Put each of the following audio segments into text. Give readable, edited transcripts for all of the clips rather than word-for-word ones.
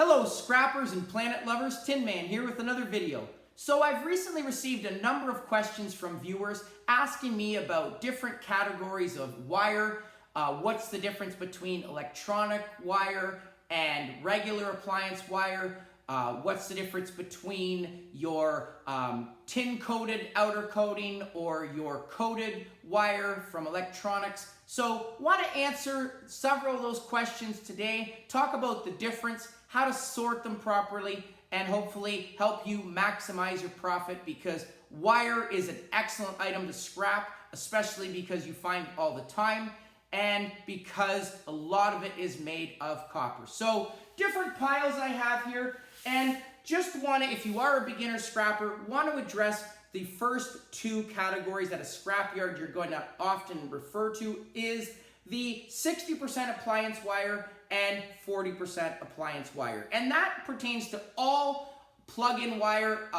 Hello scrappers and planet lovers, Tin Man here with another video. So I've recently received a number of questions from viewers asking me about different categories of wire. What's the difference between electronic wire and regular appliance wire? What's the difference between your tin-coated outer coating or your coated wire from electronics? So want to answer several of those questions today, talk about the difference, how to sort them properly, and hopefully help you maximize your profit, because wire is an excellent item to scrap, especially because you find it all the time and because a lot of it is made of copper. So different piles I have here, and just want to, if you are a beginner scrapper, want to address the first two categories at a scrapyard you're going to often refer to is the 60% appliance wire and 40% appliance wire. And that pertains to all plug-in wire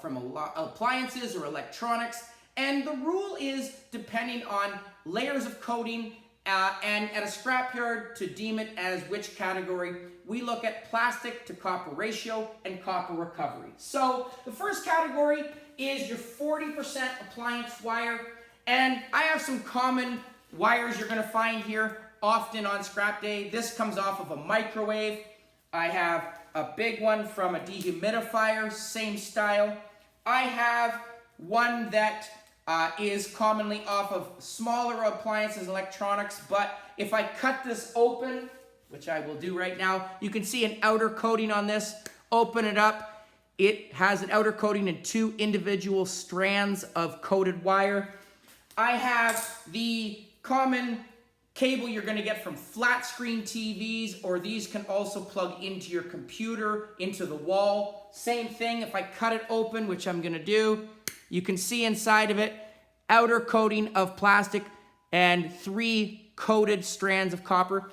from appliances or electronics. And the rule is depending on layers of coating and at a scrapyard to deem it as which category, we look at plastic to copper ratio and copper recovery. So the first category is your 40% appliance wire. And I have some common wires you're going to find here often on scrap day. This comes off of a microwave. I have a big one from a dehumidifier, same style. I have one that is commonly off of smaller appliances, electronics, but if I cut this open, which I will do right now, you can see an outer coating on this. Open it up. It has an outer coating and two individual strands of coated wire. I have the common cable you're going to get from flat screen TVs, or these can also plug into your computer, into the wall. Same thing, if I cut it open, which I'm going to do, you can see inside of it, outer coating of plastic and three coated strands of copper.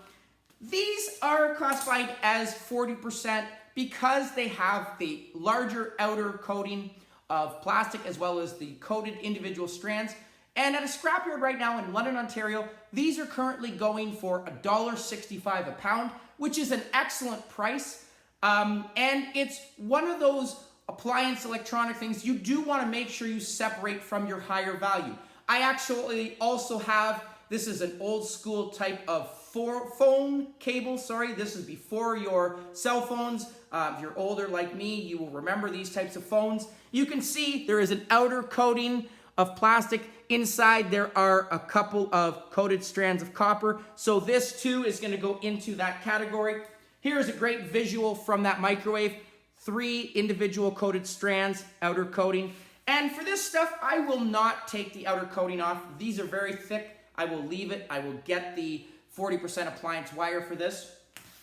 These are classified as 40% because they have the larger outer coating of plastic as well as the coated individual strands. And at a scrapyard right now in London, Ontario, these are currently going for $1.65 a pound, which is an excellent price. And it's one of those appliance electronic things you do want to make sure you separate from your higher value. I actually also have, this is an old school type of phone cable, sorry, this is before your cell phones. If you're older like me, you will remember these types of phones. You can see there is an outer coating of plastic. Inside there are a couple of coated strands of copper. So this too is going to go into that category. Here's a great visual from that microwave. Three individual coated strands, outer coating. And for this stuff, I will not take the outer coating off. These are very thick. I will leave it. I will get the 40% appliance wire for this.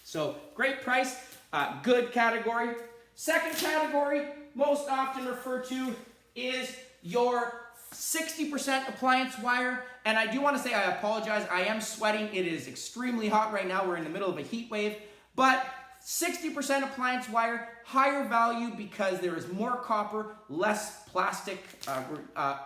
So great price, good category. Second category, most often referred to, is your 60% appliance wire. And I do want to say, I apologize, I am sweating. It is extremely hot right now. We're in the middle of a heat wave. But 60% appliance wire, higher value because there is more copper, less plastic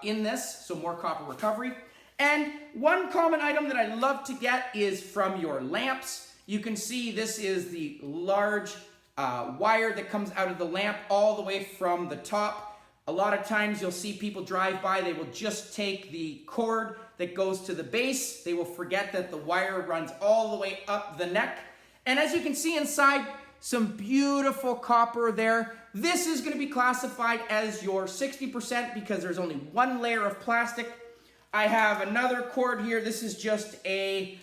in this, so more copper recovery. And one common item that I love to get is from your lamps. You can see this is the large wire that comes out of the lamp all the way from the top. A lot of times you'll see people drive by, they will just take the cord that goes to the base. They will forget that the wire runs all the way up the neck. And as you can see inside, some beautiful copper there. This is going to be classified as your 60% because there's only one layer of plastic. I have another cord here. This is just a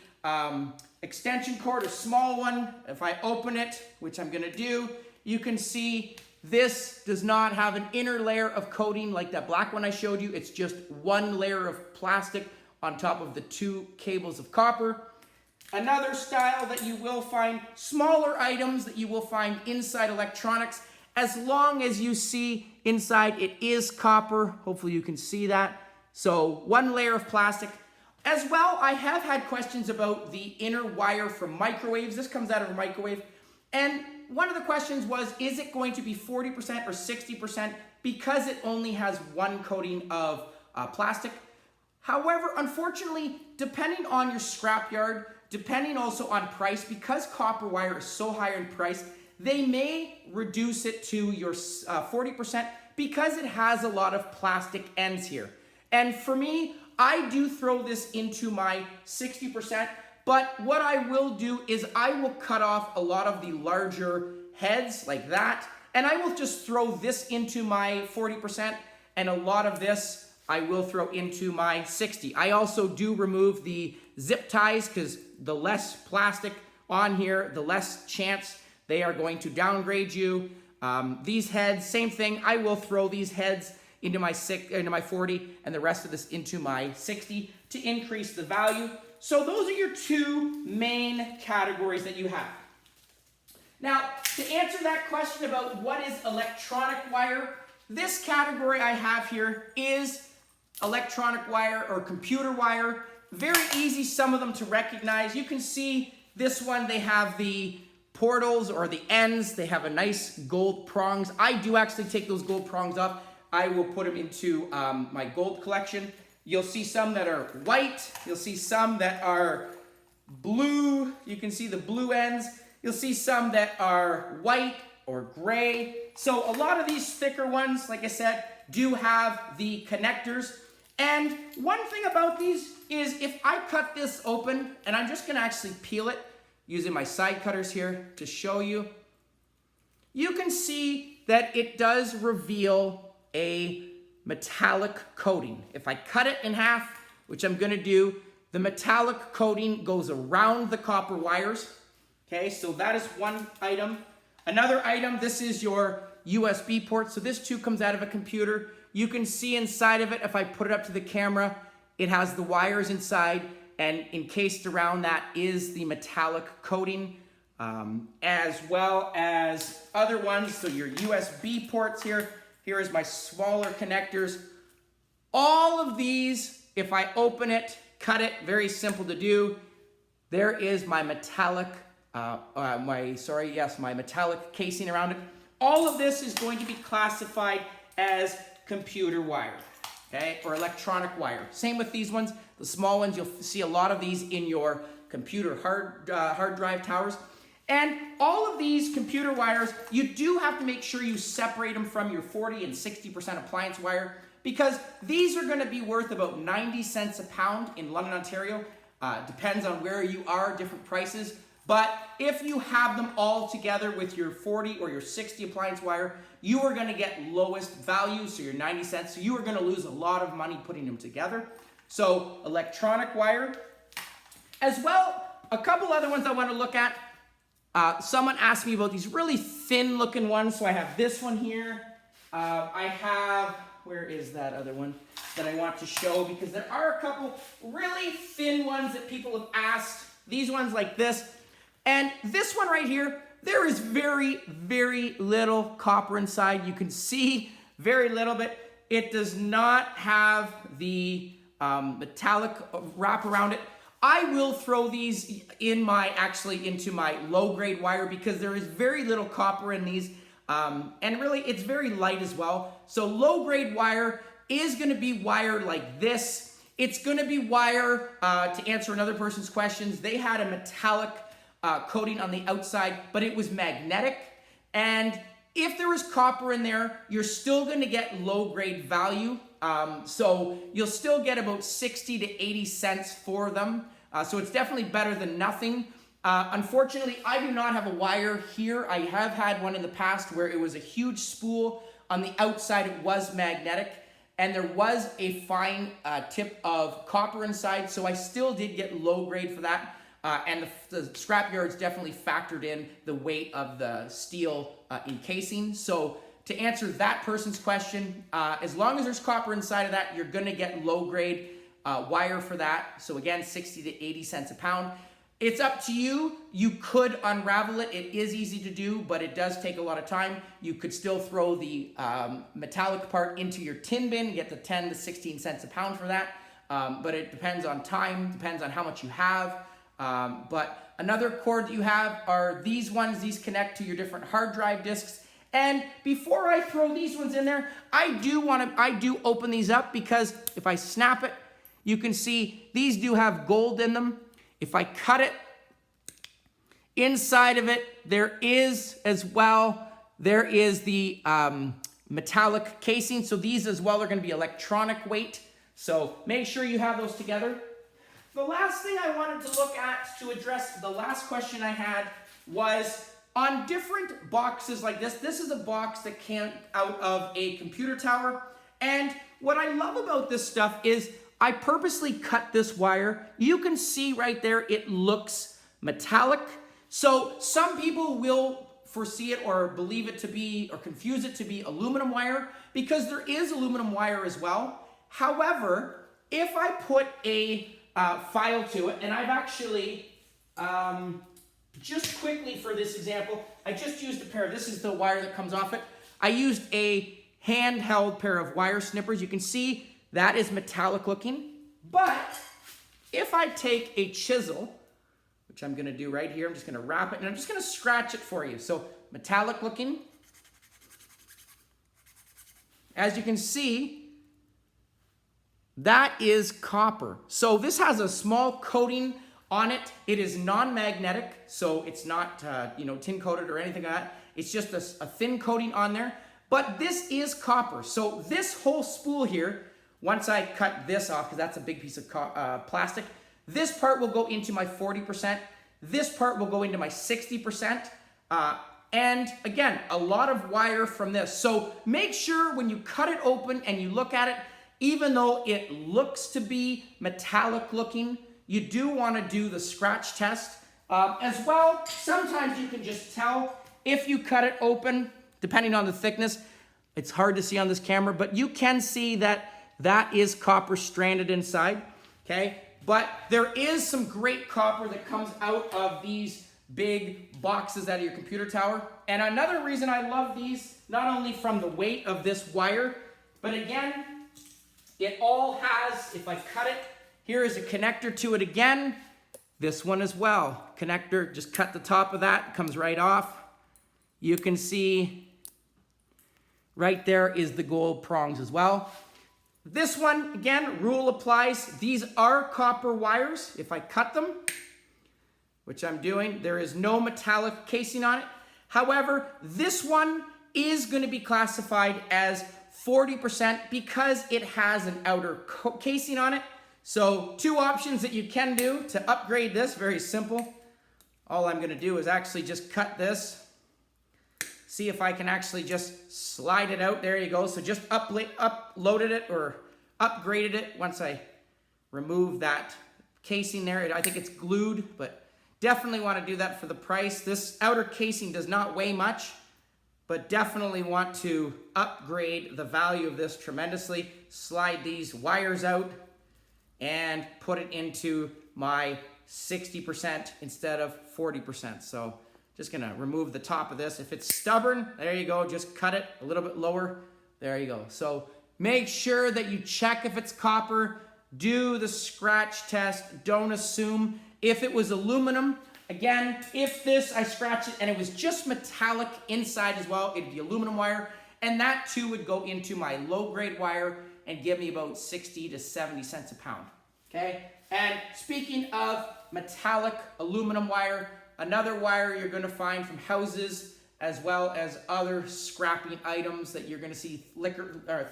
extension cord, a small one. If I open it, which I'm going to do, you can see this does not have an inner layer of coating like that black one I showed you. It's just one layer of plastic on top of the two cables of copper. Another style that you will find, smaller items that you will find inside electronics, as long as you see inside it is copper. Hopefully you can see that. So one layer of plastic. As well, I have had questions about the inner wire from microwaves. This comes out of a microwave. And one of the questions was, is it going to be 40% or 60% because it only has one coating of plastic? However, unfortunately, depending on your scrapyard, depending also on price, because copper wire is so high in price, they may reduce it to your 40% because it has a lot of plastic ends here. And for me, I do throw this into my 60%, but what I will do is I will cut off a lot of the larger heads like that, and I will just throw this into my 40%, and a lot of this I will throw into my 60. I also do remove the zip ties because the less plastic on here, the less chance they are going to downgrade you. These heads, same thing. I will throw these heads into my 40 and the rest of this into my 60 to increase the value. So those are your two main categories that you have. Now, to answer that question about what is electronic wire, this category I have here is electronic wire or computer wire. Very easy, some of them to recognize. You can see this one, they have the portals or the ends. They have a nice gold prongs. I do actually take those gold prongs off. I will put them into my gold collection. You'll see some that are white. You'll see some that are blue. You can see the blue ends. You'll see some that are white or gray. So a lot of these thicker ones, like I said, do have the connectors. And one thing about these is if I cut this open, and I'm just gonna actually peel it using my side cutters here to show you, you can see that it does reveal a metallic coating. If I cut it in half, which I'm gonna do, the metallic coating goes around the copper wires. Okay, so that is one item. Another item, this is your USB port. So this too comes out of a computer. You can see inside of it, if I put it up to the camera, it has the wires inside, and encased around that is the metallic coating, as well as other ones. So your USB ports here. Here is my smaller connectors. All of these, if I open it, cut it, very simple to do. There is my metallic, my metallic casing around it. All of this is going to be classified as computer wire, okay, or electronic wire. Same with these ones. The small ones, you'll see a lot of these in your computer hard drive towers. And all of these computer wires, you do have to make sure you separate them from your 40 and 60% appliance wire, because these are going to be worth about 90 cents a pound in London, Ontario. Depends on where you are, different prices. But if you have them all together with your 40 or your 60 appliance wire, you are going to get lowest value, so your 90 cents. So you are going to lose a lot of money putting them together. So electronic wire. As well, a couple other ones I want to look at. Someone asked me about these really thin looking ones. So I have this one here. I have, where is that other one that I want to show? Because there are a couple really thin ones that people have asked. These ones like this. And this one right here, there is very, very little copper inside. You can see very little bit. It does not have the metallic wrap around it. I will throw these into my low grade wire because there is very little copper in these. And really it's very light as well. So low grade wire is gonna be wire like this. It's gonna be wire, to answer another person's questions, they had a metallic coating on the outside, but it was magnetic. And if there was copper in there, you're still gonna get low grade value. So you'll still get about 60 to 80 cents for them. So it's definitely better than nothing. Unfortunately, I do not have a wire here. I have had one in the past where it was a huge spool. On the outside, it was magnetic, and there was a fine tip of copper inside, so I still did get low grade for that. And the scrap yards definitely factored in the weight of the steel encasing. So to answer that person's question, as long as there's copper inside of that, you're gonna get low grade wire for that. So again, 60 to 80 cents a pound. It's up to you. You could unravel it. It is easy to do, but it does take a lot of time. You could still throw the metallic part into your tin bin, get the 10 to 16 cents a pound for that. But it depends on time, depends on how much you have. But another cord that you have are these ones. These connect to your different hard drive disks. And before I throw these ones in there, I do open these up, because if I snap it, you can see these do have gold in them. If I cut it, Inside of it, there is as well, there is the metallic casing. So these as well are going to be electronic weight. So make sure you have those together. The last thing I wanted to look at to address the last question I had was on different boxes like this. This is a box that came out of a computer tower. And what I love about this stuff is I purposely cut this wire. You can see right there, it looks metallic. So some people will foresee it or believe it to be, or confuse it to be aluminum wire, because there is aluminum wire as well. However, if I put a file to it, and I've actually, just quickly for this example, I just used a pair, this is the wire that comes off it. I used a handheld pair of wire snippers. You can see that is metallic looking. But if I take a chisel, which I'm gonna do right here, I'm just gonna wrap it and I'm just gonna scratch it for you. So metallic looking. As you can see, that is copper. So this has a small coating on it. It is non-magnetic, so it's not tin coated or anything like that. It's just a thin coating on there. But this is copper. So this whole spool here, once I cut this off, because that's a big piece of plastic, this part will go into my 40%. This part will go into my 60%. And again, a lot of wire from this. So make sure when you cut it open and you look at it, even though it looks to be metallic looking, you do want to do the scratch test. As well, sometimes you can just tell if you cut it open, depending on the thickness. It's hard to see on this camera, but you can see that that is copper stranded inside, okay? But there is some great copper that comes out of these big boxes out of your computer tower. And another reason I love these, not only from the weight of this wire, but again, it all has, if I cut it, here is a connector to it again. This one as well. Connector, just cut the top of that, comes right off. You can see right there is the gold prongs as well. This one, again, rule applies. These are copper wires. If I cut them, which I'm doing, there is no metallic casing on it. However, this one is going to be classified as 40% because it has an outer casing on it. So 2 options that you can do to upgrade this, very simple. All I'm going to do is actually just cut this. See if I can actually just slide it out. There you go. So just uploaded it or upgraded it once I remove that casing there. I think it's glued, but definitely want to do that for the price. This outer casing does not weigh much, but definitely want to upgrade the value of this tremendously. Slide these wires out and put it into my 60% instead of 40%. So just gonna remove the top of this. If it's stubborn, there you go, just cut it a little bit lower. There you go. So make sure that you check if it's copper, do the scratch test, don't assume. If it was aluminum, again, if this, I scratch it and it was just metallic inside as well, it'd be aluminum wire, and that too would go into my low grade wire and give me about 60 to 70 cents a pound, okay? And speaking of metallic aluminum wire, another wire you're gonna find from houses as well as other scrapping items that you're gonna see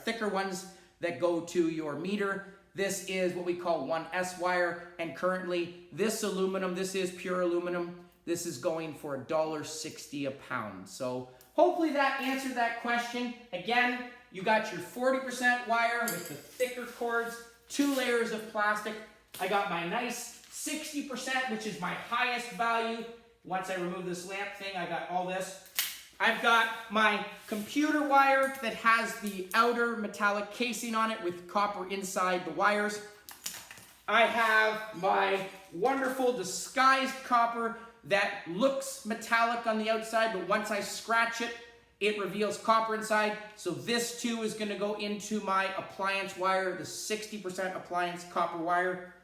thicker ones that go to your meter. This is what we call 1S wire, and currently this aluminum, this is pure aluminum, this is going for $1.60 a pound. So hopefully that answered that question. Again, you got your 40% wire with the thicker cords, 2 layers of plastic. I got my nice 60%, which is my highest value. Once I remove this lamp thing, I got all this. I've got my computer wire that has the outer metallic casing on it with copper inside the wires. I have my wonderful disguised copper that looks metallic on the outside, but once I scratch it, it reveals copper inside. So this too is gonna go into my appliance wire, the 60% appliance copper wire.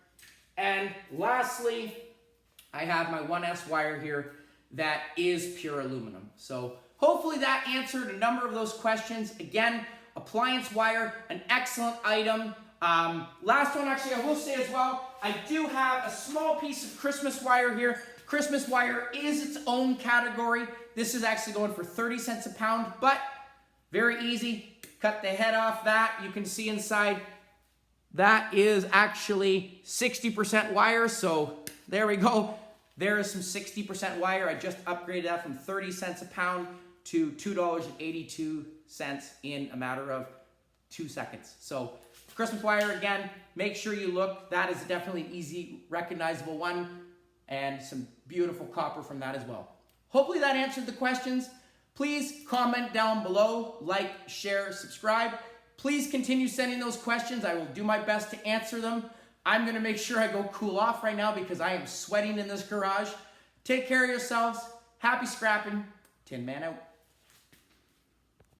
And lastly, I have my 1S wire here that is pure aluminum. So hopefully that answered a number of those questions. Again, appliance wire, an excellent item. Last one, actually, I will say as well, I do have a small piece of Christmas wire here Christmas wire is its own category. This is actually going for 30 cents a pound, but very easy. Cut the head off that. You can see inside that is actually 60% wire, so there we go. There is some 60% wire. I just upgraded that from 30 cents a pound to $2.82 in a matter of 2 seconds. So Christmas wire, again, make sure you look. That is definitely an easy, recognizable one, and some beautiful copper from that as well. Hopefully that answered the questions. Please comment down below, like, share, subscribe. Please continue sending those questions. I will do my best to answer them. I'm gonna make sure I go cool off right now because I am sweating in this garage. Take care of yourselves. Happy scrapping. Tin Man out.